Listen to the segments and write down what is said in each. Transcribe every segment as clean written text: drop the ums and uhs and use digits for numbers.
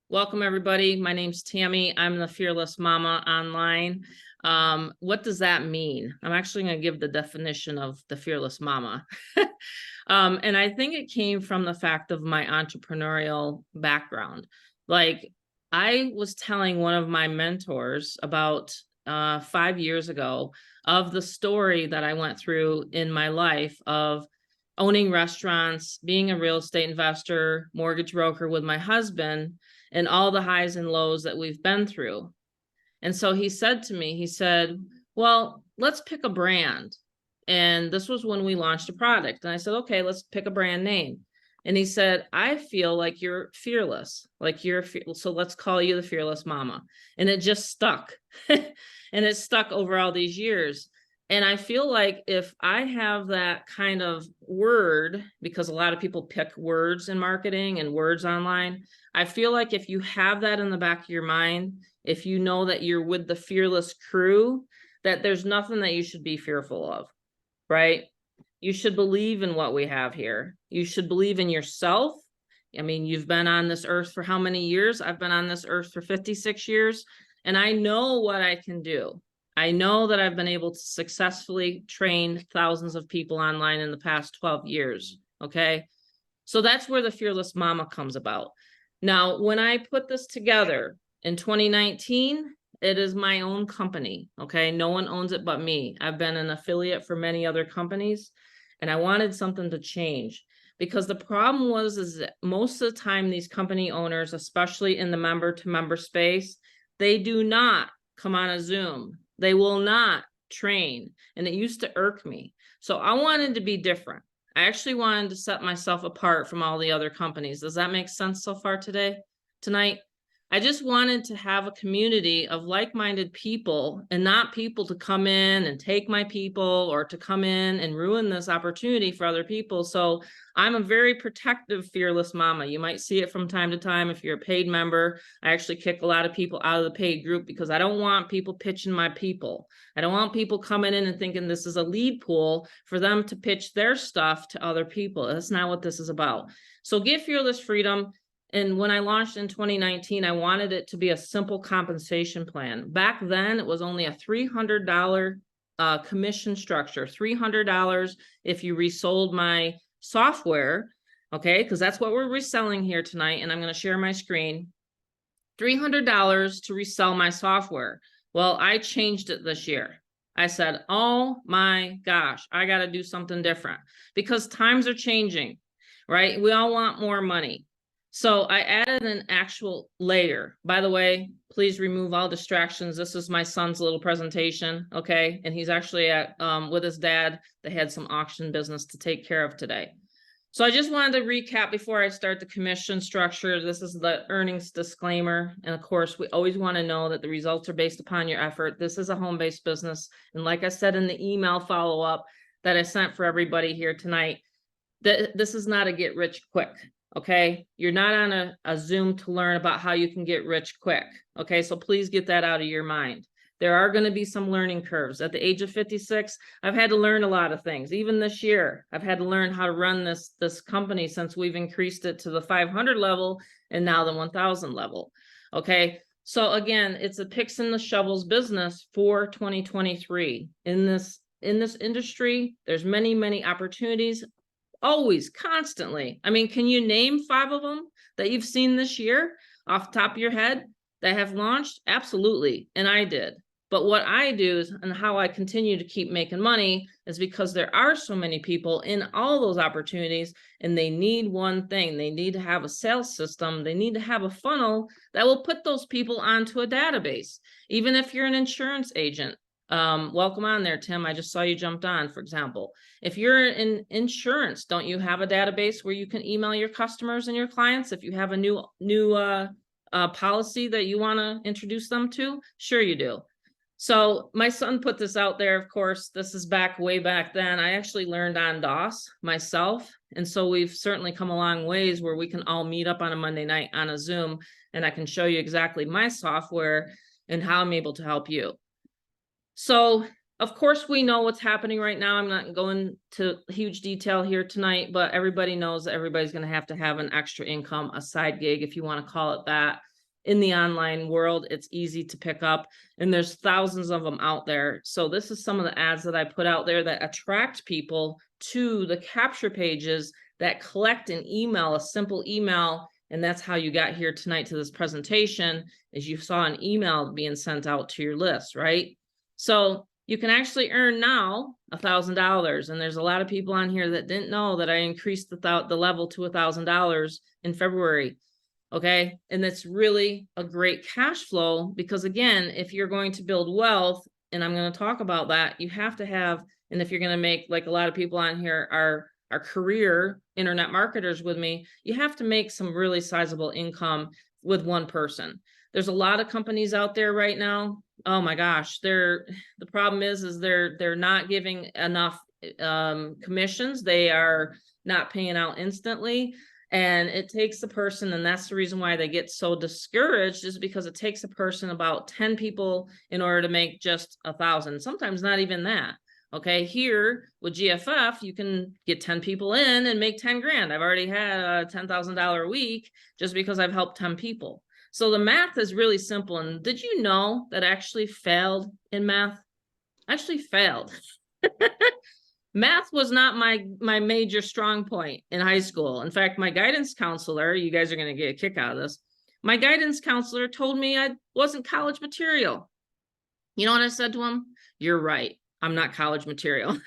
Welcome, everybody. My name's Tammy. I'm the Fearless Mama online. What does that mean? I'm actually going to give the definition of the Fearless Mama. And I think it came from the fact of my entrepreneurial background. Like, I was telling one of my mentors about 5 years ago of the story that I went through in my life of owning restaurants, being a real estate investor, mortgage broker with my husband, and all the highs and lows that we've been through. And so he said to me, he said, well, let's pick a brand. And this was when we launched a product. And I said, okay, let's pick a brand name. And he said, I feel like you're fearless, so let's call you the Fearless Mama. And it just stuck. And it stuck over all these years. And I feel like if I have that kind of word, because a lot of people pick words in marketing and words online, I feel like if you have that in the back of your mind, if you know that you're with the fearless crew, that there's nothing that you should be fearful of, right? You should believe in what we have here. You should believe in yourself. I mean, you've been on this earth for how many years? I've been on this earth for 56 years, and I know what I can do. I know that I've been able to successfully train thousands of people online in the past 12 years. Okay. So that's where the Fearless Mama comes about. Now, when I put this together in 2019, it is my own company. Okay. No one owns it but me. I've been an affiliate for many other companies, and I wanted something to change because the problem is that most of the time, these company owners, especially in the member to member space, they do not come on a Zoom. They will not train. And it used to irk me. So I wanted to be different. I actually wanted to set myself apart from all the other companies. Does that make sense so far tonight? I just wanted to have a community of like-minded people and not people to come in and take my people or to come in and ruin this opportunity for other people. So I'm a very protective, fearless mama. You might see it from time to time if you're a paid member. I actually kick a lot of people out of the paid group because I don't want people pitching my people. I don't want people coming in and thinking this is a lead pool for them to pitch their stuff to other people. That's not what this is about. So give Fearless freedom. And when I launched in 2019, I wanted it to be a simple compensation plan. Back then, it was only a $300 commission structure, $300 if you resold my software, okay? Because that's what we're reselling here tonight, and I'm going to share my screen. $300 to resell my software. Well, I changed it this year. I said, oh my gosh, I got to do something different because times are changing, right? We all want more money. So I added an actual layer. By the way, please remove all distractions. This is my son's little presentation, okay? And he's actually at with his dad. They had some auction business to take care of today. So I just wanted to recap before I start the commission structure. This is the earnings disclaimer. And of course, we always want to know that the results are based upon your effort. This is a home-based business. And like I said in the email follow-up that I sent for everybody here tonight, this is not a get rich quick. Okay, you're not on a Zoom to learn about how you can get rich quick. Okay, so please get that out of your mind. There are going to be some learning curves. At the age of 56, I've had to learn a lot of things. Even this year, I've had to learn how to run this company since we've increased it to the 500 level and now the 1000 level. Okay, so again, it's a picks and the shovels business for 2023. In this industry, there's many opportunities. Always, constantly. I mean, can you name 5 of them that you've seen this year off the top of your head that have launched? Absolutely. And I did. But what I do is, and how I continue to keep making money is because there are so many people in all those opportunities, and they need one thing. They need to have a sales system. They need to have a funnel that will put those people onto a database. Even if you're an insurance agent, welcome on there, Tim. I just saw you jumped on, for example. If you're in insurance, don't you have a database where you can email your customers and your clients if you have a new policy that you want to introduce them to? Sure you do. So my son put this out there. Of course, this is way back then. I actually learned on DOS myself. And so we've certainly come a long ways where we can all meet up on a Monday night on a Zoom, and I can show you exactly my software and how I'm able to help you. So, of course, we know what's happening right now. I'm not going to huge detail here tonight, but everybody knows that everybody's going to have an extra income, a side gig, if you want to call it that. in the online world. It's easy to pick up, and there's thousands of them out there. So this is some of the ads that I put out there that attract people to the capture pages that collect an email, a simple email. And that's how you got here tonight to this presentation, is you saw an email being sent out to your list, right? So you can actually earn now $1,000. And there's a lot of people on here that didn't know that I increased the level to $1,000 in February. Okay. And that's really a great cash flow, because again, if you're going to build wealth, and I'm going to talk about that, you have to have, and if you're going to make, like a lot of people on here are career internet marketers with me, you have to make some really sizable income with one person. There's a lot of companies out there right now. Oh my gosh, the problem is they're not giving enough commissions. They are not paying out instantly. And it takes a person, and that's the reason why they get so discouraged, is because it takes a person about 10 people in order to make just 1,000, sometimes not even that. Okay, here with GFF, you can get 10 people in and make 10 grand. I've already had a $10,000 a week just because I've helped 10 people. So the math is really simple. And did you know that I actually failed in math? I actually failed. Math was not my major strong point in high school. In fact, my guidance counselor, you guys are going to get a kick out of this. My guidance counselor told me I wasn't college material. You know what I said to him? You're right. I'm not college material.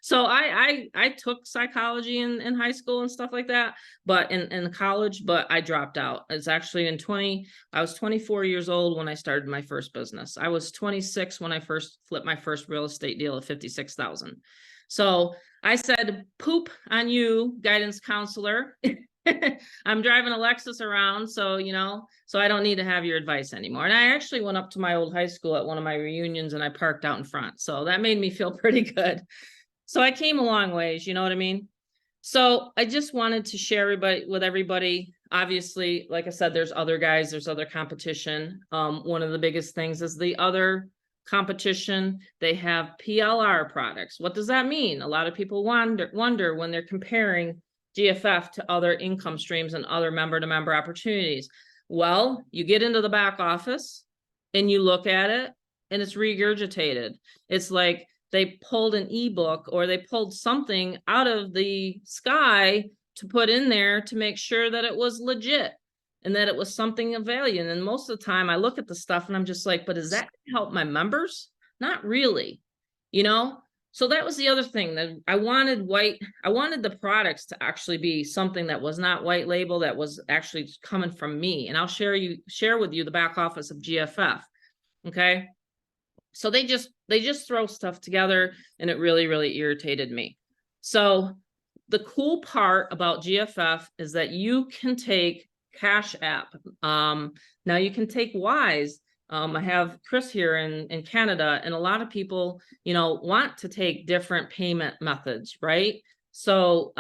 So I took psychology in high school and stuff like that, but in college, but I dropped out. It's actually I was 24 years old when I started my first business. I was 26 when I first flipped my first real estate deal at 56,000. So I said, poop on you, guidance counselor. I'm driving a Lexus around, so, so I don't need to have your advice anymore. And I actually went up to my old high school at one of my reunions, and I parked out in front. So that made me feel pretty good. So I came a long ways, you know what I mean? So I just wanted to share with everybody. Obviously, like I said, there's other guys, there's other competition. One of the biggest things is the other competition. They have PLR products. What does that mean? A lot of people wonder when they're comparing GFF to other income streams and other member-to-member opportunities. Well, you get into the back office and you look at it, and it's regurgitated. It's like they pulled an ebook, or they pulled something out of the sky to put in there to make sure that it was legit and that it was something of value. And most of the time I look at the stuff and I'm just like, but does that help my members? Not really, So that was the other thing, that I wanted the products to actually be something that was not white label, that was actually coming from me. And I'll share with you the back office of GFF. Okay. So they just throw stuff together, and it really, really irritated me. So the cool part about GFF is that you can take Cash App. Now you can take Wise. I have Chris here in Canada, and a lot of people, want to take different payment methods, right? So,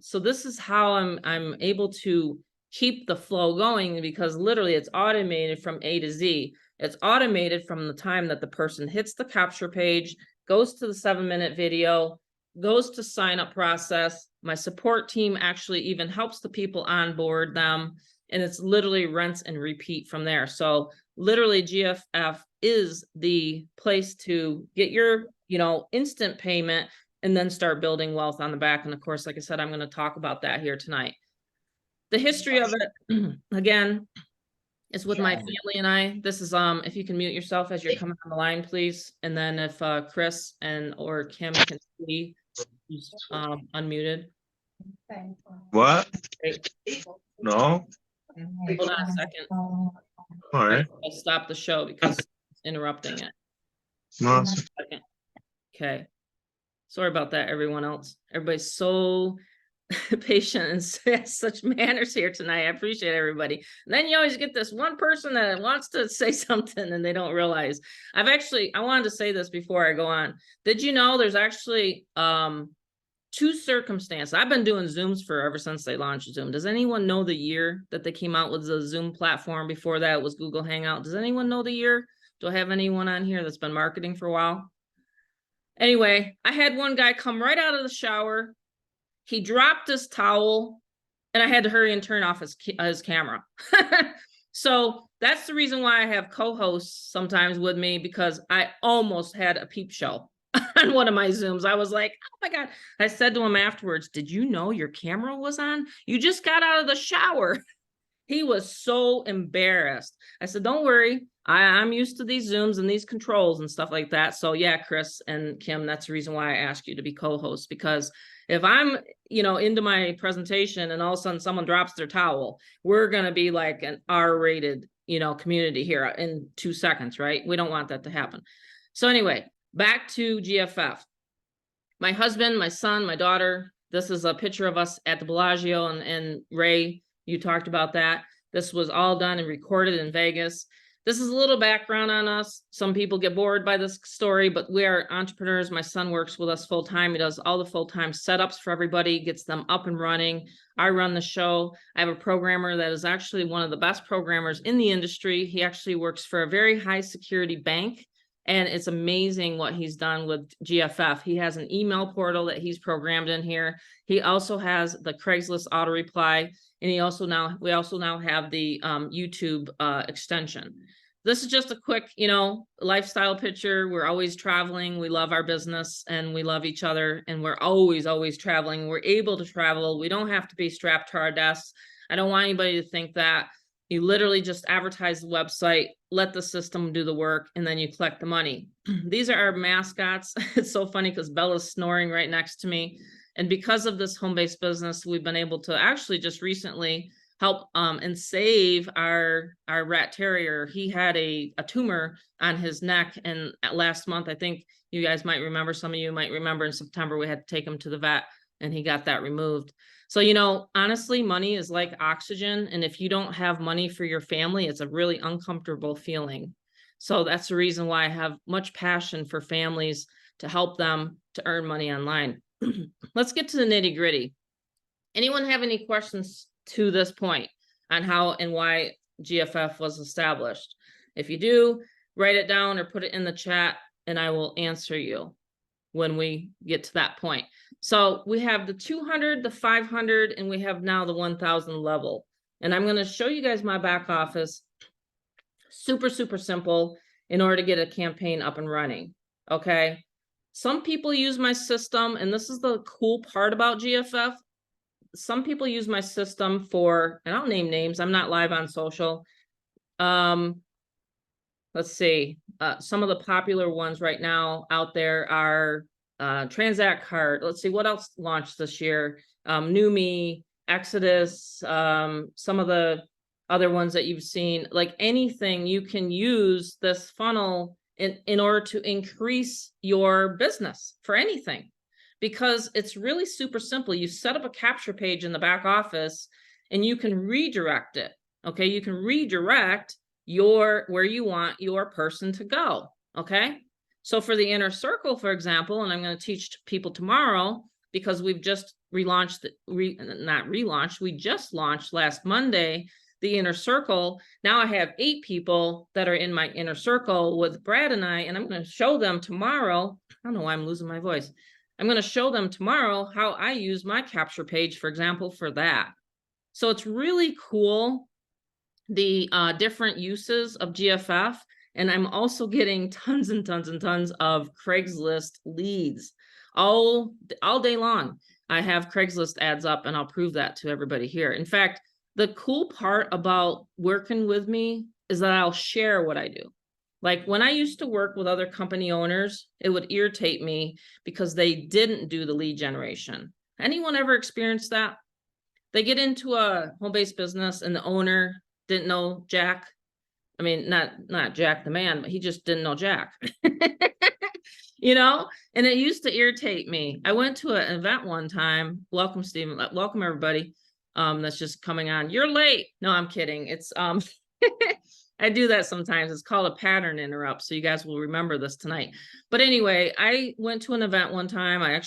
so this is how I'm able to keep the flow going, because literally it's automated from A to Z. It's automated from the time that the person hits the capture page, goes to the 7-minute video, goes to sign up process. My support team actually even helps the people onboard them, and it's literally rinse and repeat from there. So literally GFF is the place to get your, instant payment, and then start building wealth on the back. And of course, like I said, I'm going to talk about that here tonight. The history of it, again, is with my family and I. This is, if you can mute yourself as you're coming on the line, please. And then if Chris or Kim can see, who's unmuted. What? Great. No. Hold on a second. All right. I'll stop the show because it's interrupting it. No. Second. Okay. Sorry about that, everyone else. Everybody's so patient and has such manners here tonight. I appreciate everybody. And then you always get this one person that wants to say something and they don't realize. I wanted to say this before I go on. Did you know there's actually two circumstances? I've been doing Zooms ever since they launched Zoom. Does anyone know the year that they came out with the Zoom platform? Before that, it was Google Hangout. Does anyone know the year? Do I have anyone on here that's been marketing for a while? Anyway, I had one guy come right out of the shower. He dropped his towel, and I had to hurry and turn off his camera. So that's the reason why I have co-hosts sometimes with me, because I almost had a peep show on one of my Zooms. I was like, oh my God. I said to him afterwards, did you know your camera was on? You just got out of the shower. He was so embarrassed. I said, don't worry. I'm used to these Zooms and these controls and stuff like that. So yeah, Chris and Kim, that's the reason why I asked you to be co-hosts, because if I'm, into my presentation and all of a sudden someone drops their towel, we're going to be like an R-rated, community here in 2 seconds, right? We don't want that to happen. So anyway, back to GFF. My husband, my son, my daughter, this is a picture of us at the Bellagio, and Ray, you talked about that. This was all done and recorded in Vegas. This is a little background on us. Some people get bored by this story, but we are entrepreneurs. My son works with us full time. He does all the full-time setups for everybody, gets them up and running. I run the show. I have a programmer that is actually one of the best programmers in the industry. He actually works for a very high security bank. And it's amazing what he's done with GFF. He has an email portal that he's programmed in here. He also has the Craigslist auto reply. And we also now have the YouTube extension. This is just a quick, lifestyle picture. We're always traveling. We love our business and we love each other. And we're always traveling. We're able to travel. We don't have to be strapped to our desks. I don't want anybody to think that. You literally just advertise the website, let the system do the work, and then you collect the money. These are our mascots. It's so funny because Bella's snoring right next to me. And because of this home-based business, we've been able to actually just recently help and save our rat terrier. He had a tumor on his neck. And last month, I think you guys might remember, some of you might remember, in September, we had to take him to the vet and he got that removed. So, honestly, money is like oxygen. And if you don't have money for your family, it's a really uncomfortable feeling. So that's the reason why I have much passion for families to help them to earn money online. Let's get to the nitty gritty. Anyone have any questions to this point on how and why GFF was established? If you do, write it down or put it in the chat and I will answer you when we get to that point. So we have the 200, the 500, and we have now the 1,000 level. And I'm going to show you guys my back office. Super simple in order to get a campaign up and running. Okay. Some people use my system, and this is the cool part about GFF. Some people use my system for, and I'll name names. I'm not live on social. Let's see. Some of the popular ones right now out there are Transact Card. Let's see what else launched this year. Numi, Exodus, some of the other ones that you've seen. Like anything, you can use this funnel in order to increase your business for anything, because it's really super simple. You set up a capture page in the back office and you can redirect it. Okay, you can redirect where you want your person to go. Okay, so for the inner circle, for example, and I'm going to teach people tomorrow, because we've just relaunched, we just launched last Monday the inner circle. Now I have 8 people that are in my inner circle with Brad and I, and I'm going to show them tomorrow. I don't know why I'm losing my voice. I'm going to show them tomorrow how I use my capture page, for example, for that. So it's really cool, the different uses of GFF. And I'm also getting tons and tons of Craigslist leads all day long. I have Craigslist ads up, and I'll prove that to everybody here. In fact, the cool part about working with me is that I'll share what I do. Like when I used to work with other company owners, it would irritate me because they didn't do the lead generation. Anyone ever experienced that? They get into a home-based business and the owner didn't know Jack. I mean, not Jack the man, but he just didn't know Jack. And it used to irritate me. I went to an event one time. Welcome, Stephen. Welcome, everybody. That's just coming on. You're late. No, I'm kidding. It's I do that sometimes. It's called a pattern interrupt. So you guys will remember this tonight. But anyway, I went to an event one time. I've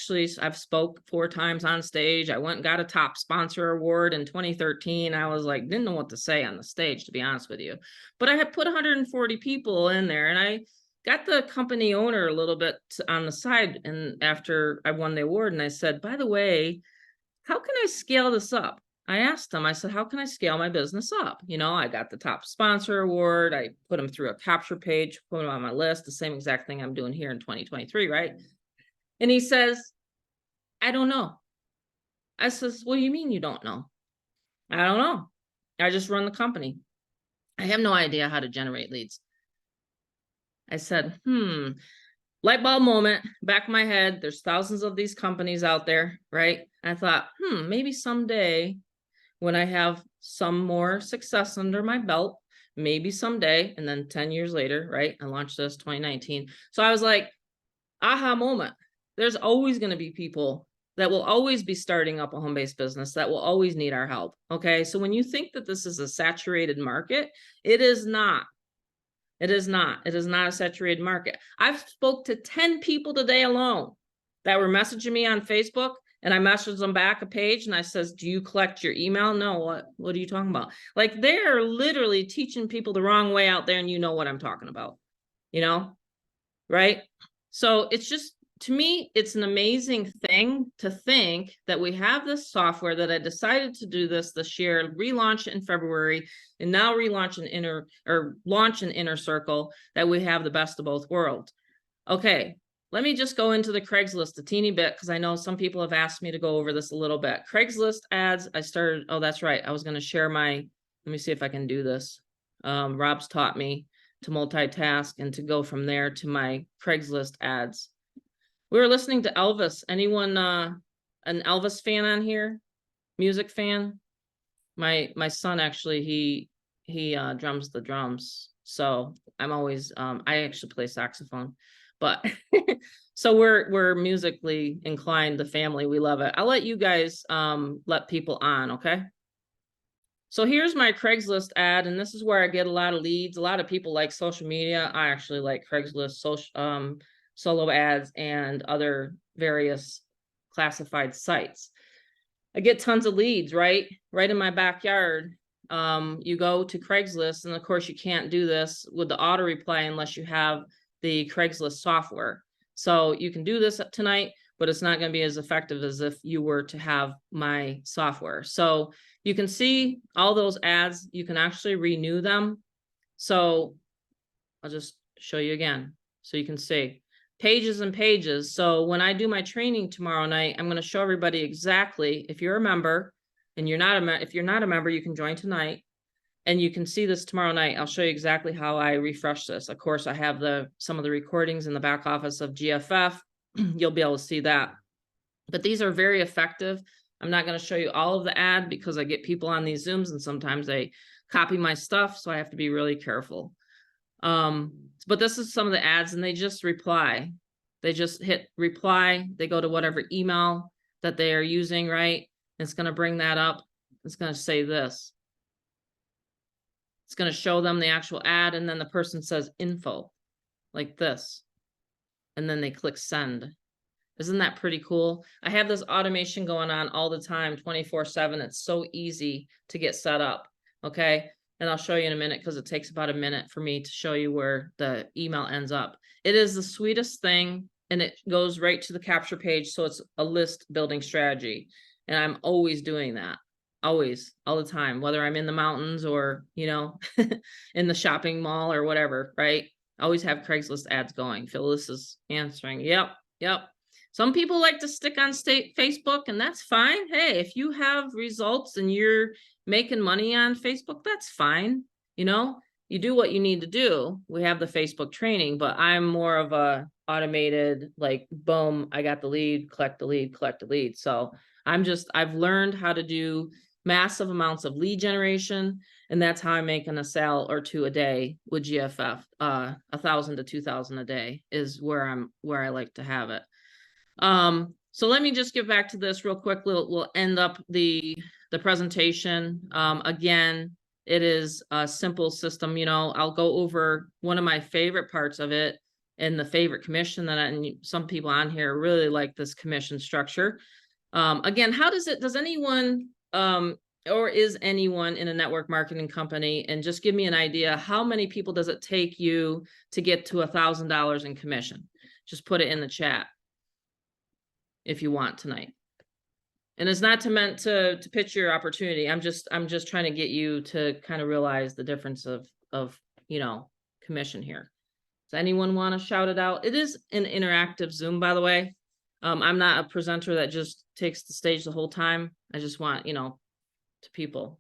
spoke 4 times on stage. I went and got a top sponsor award in 2013. I was like, didn't know what to say on the stage, to be honest with you. But I had put 140 people in there, and I got the company owner a little bit on the side. And after I won the award, and I said, by the way, how can I scale this up? I asked him, I said, how can I scale my business up? You know, I got the top sponsor award. I put him through a capture page, put him on my list, the same exact thing I'm doing here in 2023, right? And he says, I don't know. I says, what do you mean you don't know? I don't know. I just run the company. I have no idea how to generate leads. I said, light bulb moment, back of my head. There's thousands of these companies out there, right? I thought, maybe someday when I have some more success under my belt, maybe someday, and then 10 years later, right? I launched this 2019. So I was like, aha moment. There's always going to be people that will always be starting up a home-based business that will always need our help. Okay. So when you think that this is a saturated market, it is not. It is not. It is not a saturated market. I've spoke to 10 people today alone that were messaging me on Facebook, and I messaged them back a page and I says, do you collect your email? No, what are you talking about? Like, they're literally teaching people the wrong way out there, and you know what I'm talking about, you know, right? So it's just, to me, it's an amazing thing to think that we have this software that I decided to do this year, relaunch it in February, and now relaunch launch an Inner Circle, that we have the best of both worlds. Okay, let me just go into the Craigslist a teeny bit, because I know some people have asked me to go over this a little bit. Craigslist ads, I started, oh, that's right. I was going to share let me see if I can do this. Rob's taught me to multitask and to go from there to my Craigslist ads. We were listening to Elvis. Anyone an Elvis fan on here? Music fan? My son actually, he drums the drums. So I'm always I actually play saxophone. But so we're musically inclined, the family. We love it. I'll let you guys let people on, okay? So here's my Craigslist ad, and this is where I get a lot of leads. A lot of people like social media. I actually like Craigslist solo ads and other various classified sites. I get tons of leads, right in my backyard. You go to Craigslist, and of course you can't do this with the auto reply unless you have the Craigslist software. So you can do this tonight, but it's not going to be as effective as if you were to have my software. So you can see all those ads. You can actually renew them. So I'll just show you again so you can see pages and pages. So when I do my training tomorrow night, I'm going to show everybody exactly, if you're a member and if you're not a member, you can join tonight and you can see this tomorrow night. I'll show you exactly how I refresh this. Of course, I have some of the recordings in the back office of GFF. You'll be able to see that. But these are very effective. I'm not going to show you all of the ad because I get people on these Zooms and sometimes they copy my stuff. So I have to be really careful. But this is some of the ads, and they just reply. They just hit reply. They go to whatever email that they are using, right? And it's going to bring that up. It's going to say this. It's going to show them the actual ad, and then the person says info like this. And then they click send. Isn't that pretty cool? I have this automation going on all the time, 24/7. It's so easy to get set up. Okay. And I'll show you in a minute because it takes about a minute for me to show you where the email ends up. It is the sweetest thing, and it goes right to the capture page. So it's a list building strategy. And I'm always doing that. Always, all the time, whether I'm in the mountains or, you know, in the shopping mall or whatever, right? I always have Craigslist ads going. Phyllis is answering. Yep. Some people like to stick on Facebook, and that's fine. Hey, if you have results and you're making money on Facebook, that's fine. You know, you do what you need to do. We have the Facebook training, but I'm more of a automated, like, boom, I got the lead, collect the lead. So I've learned how to do massive amounts of lead generation, and that's how I'm making a sale or two a day with GFF. 1,000 to 2,000 a day is where I like to have it. So let me just get back to this real quick. We'll end up the presentation. Again, it is a simple system. You know, I'll go over one of my favorite parts of it and the favorite commission and some people on here really like this commission structure. Again, does anyone, or is anyone in a network marketing company, and just give me an idea, how many people does it take you to get to $1,000 in commission? Just put it in the chat if you want tonight. And it's not meant to pitch your opportunity. I'm just trying to get you to kind of realize the difference of, you know, commission here. Does anyone want to shout it out? It is an interactive Zoom, by the way. I'm not a presenter that just takes the stage the whole time. I just want, you know, to people.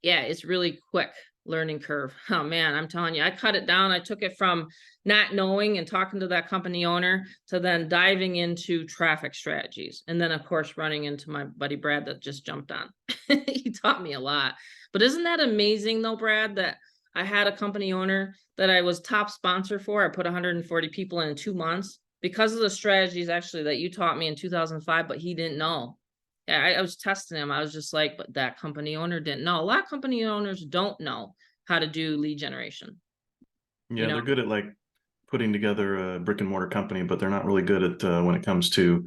Yeah, it's really quick learning curve. Oh man, I'm telling you, I cut it down. I took it from not knowing and talking to that company owner to then diving into traffic strategies. And then of course, running into my buddy Brad that just jumped on. He taught me a lot. But isn't that amazing though, Brad, that I had a company owner that I was top sponsor for. I put 140 people in 2 months because of the strategies actually that you taught me in 2005, but he didn't know. Yeah, I was testing him. I was just like, but that company owner didn't know. A lot of company owners don't know how to do lead generation. Yeah, You know? they're good at like putting together a brick and mortar company, but they're not really good at when it comes to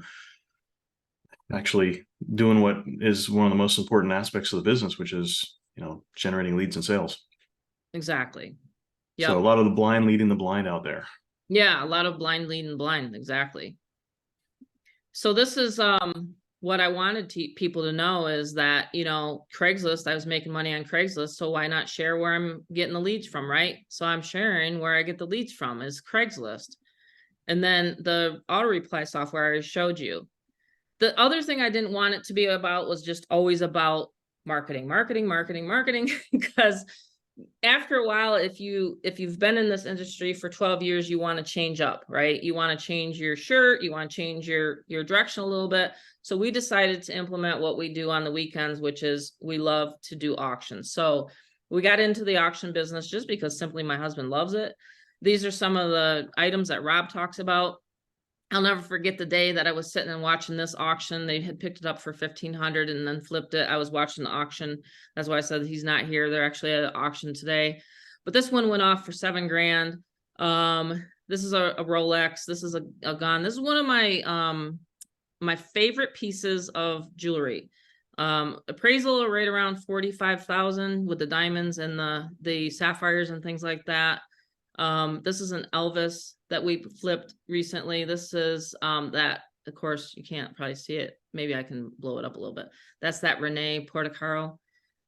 actually doing what is one of the most important aspects of the business, which is, you know, generating leads and sales. Exactly. So a Yeah. lot of the blind leading the blind out there. Yeah, a lot of blind leading blind. Exactly. So this is what I wanted people to know is that, you know, Craigslist, I was making money on Craigslist. So why not share where I'm getting the leads from, right? So I'm sharing where I get the leads from is Craigslist. And then the auto reply software I showed you. The other thing I didn't want it to be about was just always about marketing, because after a while, if you've been in this industry for 12 years, you want to change up, right? You want to change your shirt, you want to change your direction a little bit. So we decided to implement what we do on the weekends, which is we love to do auctions. So we got into the auction business just because simply my husband loves it. These are some of the items that Rob talks about. I'll never forget the day that I was sitting and watching this auction. They had picked it up for 1,500 and then flipped it. I was watching the auction. That's why I said he's not here. They're actually at an auction today. But this one went off for $7,000. This is a Rolex. This is a gun. This is one of my my favorite pieces of jewelry. Appraisal right around 45,000 with the diamonds and the sapphires and things like that. This is an Elvis that we flipped recently. This is that, of course, you can't probably see it. Maybe I can blow it up a little bit. That's that Renee Portocaro.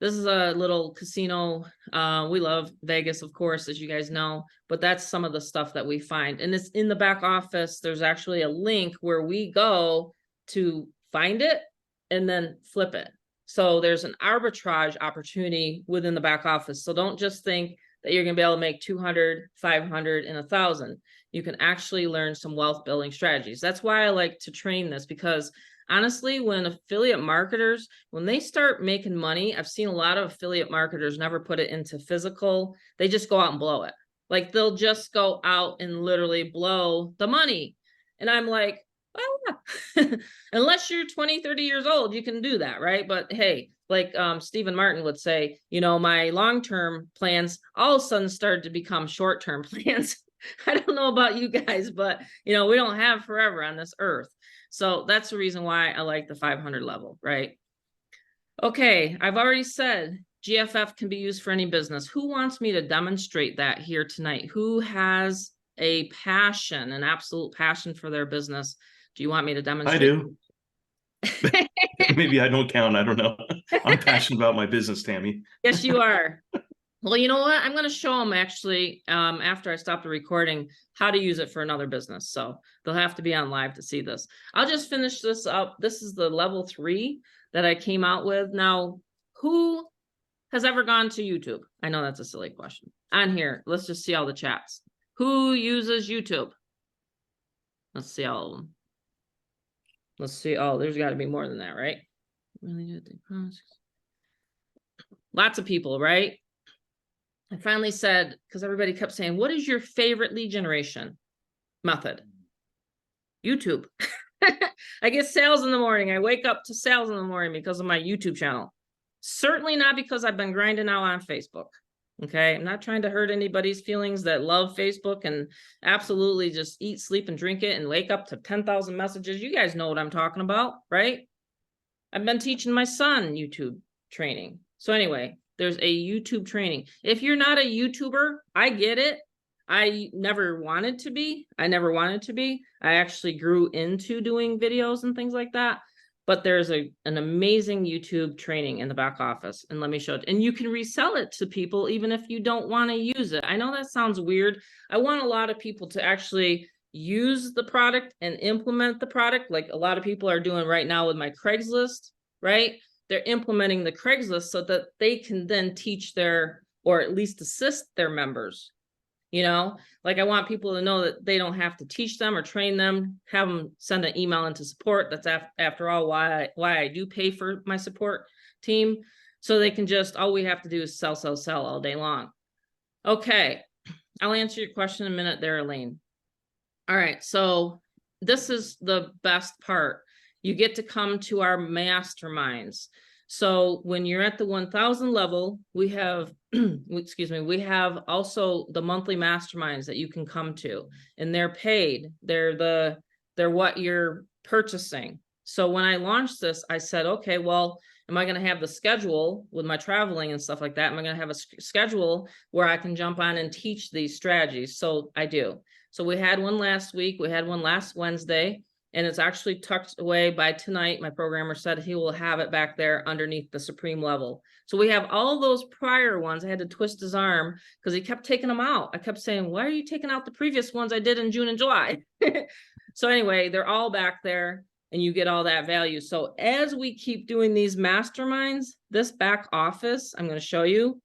This is a little casino. We love Vegas, of course, as you guys know, but that's some of the stuff that we find. And it's in the back office. There's actually a link where we go to find it and then flip it. So there's an arbitrage opportunity within the back office. So don't just think that you're going to be able to make 200, 500, and 1,000. You can actually learn some wealth building strategies. That's why I like to train this, because honestly, when affiliate marketers, when they start making money, I've seen a lot of affiliate marketers never put it into physical. They just go out and blow it. Like they'll just go out and literally blow the money. And I'm like, well, unless you're 20, 30 years old, you can do that, right? But hey, like Stephen Martin would say, you know, my long-term plans all of a sudden started to become short-term plans. I don't know about you guys, but you know, we don't have forever on this earth. So that's the reason why I like the 500 level, right? Okay, I've already said GFF can be used for any business. Who wants me to demonstrate that here tonight? Who has a passion, an absolute passion for their business? Do you want me to demonstrate? I do. Maybe I don't count. I don't know. I'm passionate about my business, Tammy. Yes, you are. Well, you know what? I'm going to show them actually, after I stop the recording, how to use it for another business. So they'll have to be on live to see this. I'll just finish this up. This is the level 3 that I came out with. Now, who has ever gone to YouTube? I know that's a silly question. On here, let's just see all the chats. Who uses YouTube? Let's see all of them. Let's see. Oh, there's got to be more than that, right? Really good. Lots of people, right? I finally said, because everybody kept saying, what is your favorite lead generation method? YouTube. I get sales in the morning. I wake up to sales in the morning because of my YouTube channel. Certainly not because I've been grinding out on Facebook. Okay. I'm not trying to hurt anybody's feelings that love Facebook and absolutely just eat, sleep, and drink it and wake up to 10,000 messages. You guys know what I'm talking about, right? I've been teaching my son YouTube training. So anyway, there's a YouTube training. If you're not a YouTuber, I get it. I never wanted to be. I actually grew into doing videos and things like that. but there's an amazing YouTube training in the back office. And let me show it. And you can resell it to people even if you don't want to use it. I know that sounds weird. I want a lot of people to actually use the product and implement the product, like a lot of people are doing right now with my Craigslist, right? They're implementing the Craigslist so that they can then teach their, or at least assist their members. You know, like I want people to know that they don't have to teach them or train them, have them send an email into support. That's after all why I do pay for my support team. So they can just, all we have to do is sell all day long. Okay, I'll answer your question in a minute there, Elaine. All right, so this is the best part. You get to come to our masterminds. So when you're at the 1,000 level, we have, excuse me, we have also the monthly masterminds that you can come to, and they're paid. They're what you're purchasing. So when I launched this, I said, okay, well, am I going to have the schedule with my traveling and stuff like that? Am I going to have a schedule where I can jump on and teach these strategies? So I do. So we had one last week. We had one last Wednesday. And it's actually tucked away by tonight. My programmer said he will have it back there underneath the supreme level. So we have all those prior ones. I had to twist his arm because he kept taking them out. I kept saying, why are you taking out the previous ones I did in June and July? So anyway, they're all back there and you get all that value. So as we keep doing these masterminds, this back office, I'm going to show you,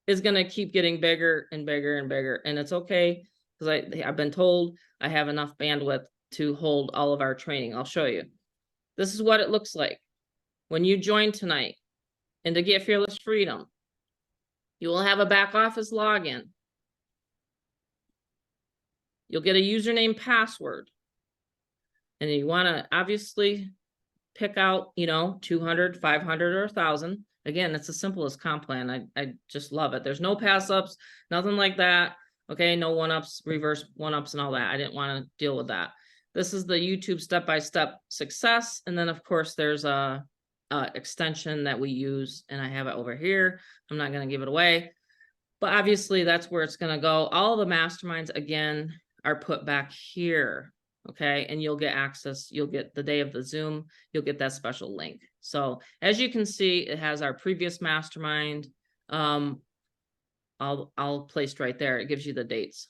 is going to keep getting bigger and bigger and bigger. And it's okay because I've been told I have enough bandwidth to hold all of our training. I'll show you. This is what it looks like when you join tonight. And to get Fearless Freedom, you will have a back office login. You'll get a username, password. And you want to obviously pick out, you know, 200, 500, or 1,000. Again, it's the simplest comp plan. I just love it. There's no pass ups, nothing like that. Okay, no one-ups, reverse one-ups and all that. I didn't want to deal with that. This is the YouTube step-by-step success. And then of course there's a extension that we use and I have it over here. I'm not going to give it away, but obviously that's where it's going to go. All the masterminds again are put back here. Okay. And you'll get access. You'll get the day of the Zoom. You'll get that special link. So as you can see, it has our previous mastermind. I'll placed right there. It gives you the dates.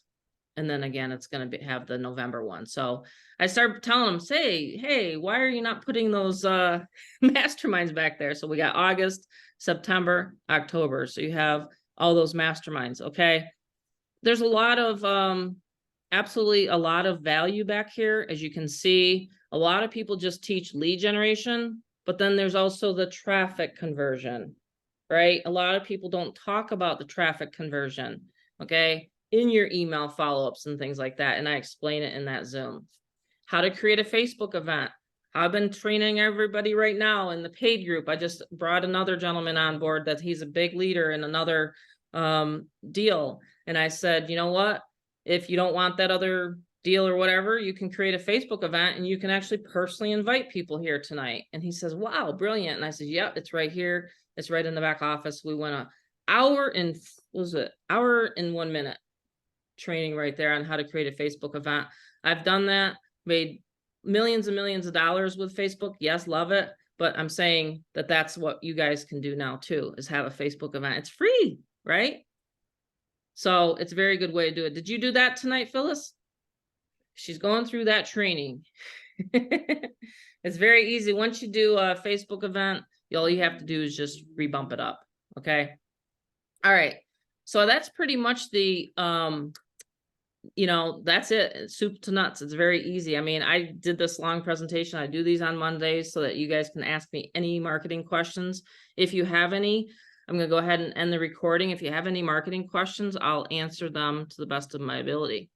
And then again, it's going to have the November one. So I started telling them, say, hey, why are you not putting those masterminds back there? So we got August, September, October. So you have all those masterminds. Okay. There's a lot of, absolutely a lot of value back here. As you can see, a lot of people just teach lead generation, but then there's also the traffic conversion, right? A lot of people don't talk about the traffic conversion. Okay. In your email follow-ups and things like that. And I explain it in that Zoom. How to create a Facebook event. I've been training everybody right now in the paid group. I just brought another gentleman on board that he's a big leader in another deal. And I said, you know what? If you don't want that other deal or whatever, you can create a Facebook event and you can actually personally invite people here tonight. And he says, wow, brilliant. And I said, yep, it's right here. It's right in the back office. We went an hour and, what was it? Hour and 1 minute training right there on how to create a Facebook event. I've done that, made millions and millions of dollars with Facebook. Yes, love it. But I'm saying that that's what you guys can do now too, is have a Facebook event. It's free, right? So it's a very good way to do it. Did you do that tonight, Phyllis? She's going through that training. It's very easy. Once you do a Facebook event, all you have to do is just rebump it up. Okay. All right. So that's pretty much the, you know, that's it. It's soup to nuts. It's very easy. I mean, I did this long presentation. I do these on Mondays so that you guys can ask me any marketing questions. If you have any, I'm going to go ahead and end the recording. If you have any marketing questions, I'll answer them to the best of my ability.